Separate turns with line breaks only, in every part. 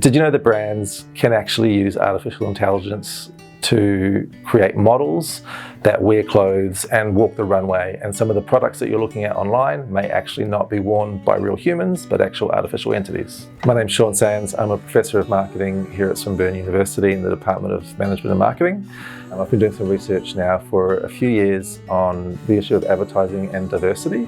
Did you know that brands can actually use artificial intelligence to create models that wear clothes and walk the runway? And some of the products that you're looking at online may actually not be worn by real humans, but actual artificial entities. My name's Sean Sands. I'm a professor of marketing here at Swinburne University in the Department of Management and Marketing. I've been doing some research now for a few years on the issue of advertising and diversity.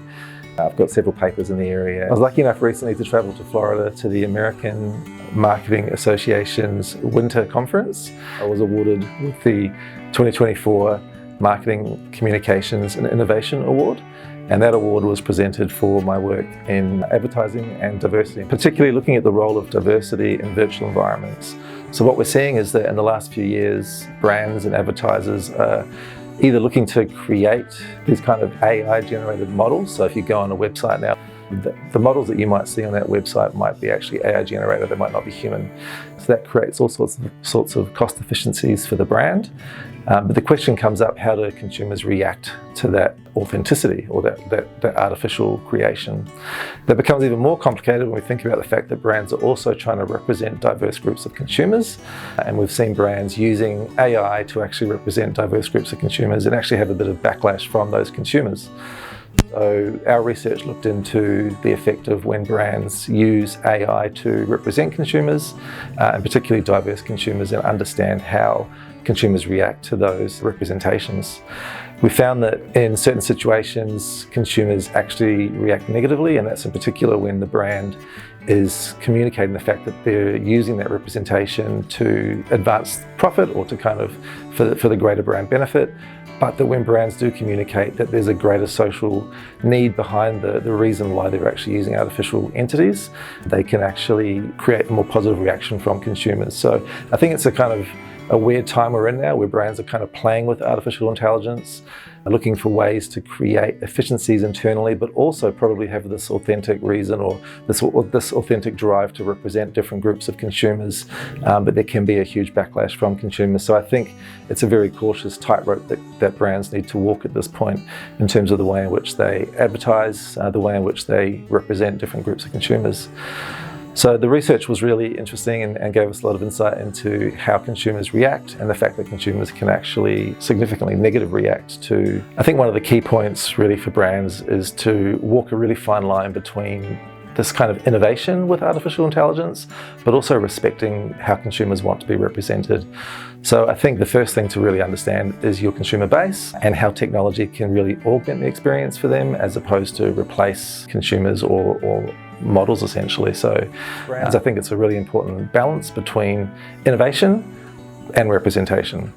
I've got several papers in the area. I was lucky enough recently to travel to Florida to the American Marketing Association's Winter Conference. I was awarded with the 2024 Marketing Communications and Innovation Award, and that award was presented for my work in advertising and diversity, particularly looking at the role of diversity in virtual environments. So what we're seeing is that in the last few years, brands and advertisers are either looking to create these kind of AI-generated models. So if you go on a website now, the models that you might see on that website might be actually AI-generated, they might not be human. So that creates all sorts of cost efficiencies for the brand. But the question comes up, how do consumers react to that authenticity or that artificial creation? That becomes even more complicated when we think about the fact that brands are also trying to represent diverse groups of consumers. And we've seen brands using AI to actually represent diverse groups of consumers and actually have a bit of backlash from those consumers. So our research looked into the effect of when brands use AI to represent consumers, and particularly diverse consumers, and understand how consumers react to those representations. We found that in certain situations, consumers actually react negatively, and that's in particular when the brand is communicating the fact that they're using that representation to advance profit or to kind of for the greater brand benefit. But that when brands do communicate that there's a greater social need behind the reason why they're actually using artificial entities, they can actually create a more positive reaction from consumers. So I think it's a kind of a weird time we're in now where brands are kind of playing with artificial intelligence, looking for ways to create efficiencies internally, but also probably have this authentic reason or this authentic drive to represent different groups of consumers. But there can be a huge backlash from consumers. So I think it's a very cautious tightrope that brands need to walk at this point in terms of the way in which they advertise, the way in which they represent different groups of consumers. So the research was really interesting and gave us a lot of insight into how consumers react and the fact that consumers can actually significantly negative react to. I think one of the key points really for brands is to walk a really fine line between this kind of innovation with artificial intelligence, but also respecting how consumers want to be represented. So I think the first thing to really understand is your consumer base and how technology can really augment the experience for them as opposed to replace consumers or models essentially. So I think it's a really important balance between innovation and representation.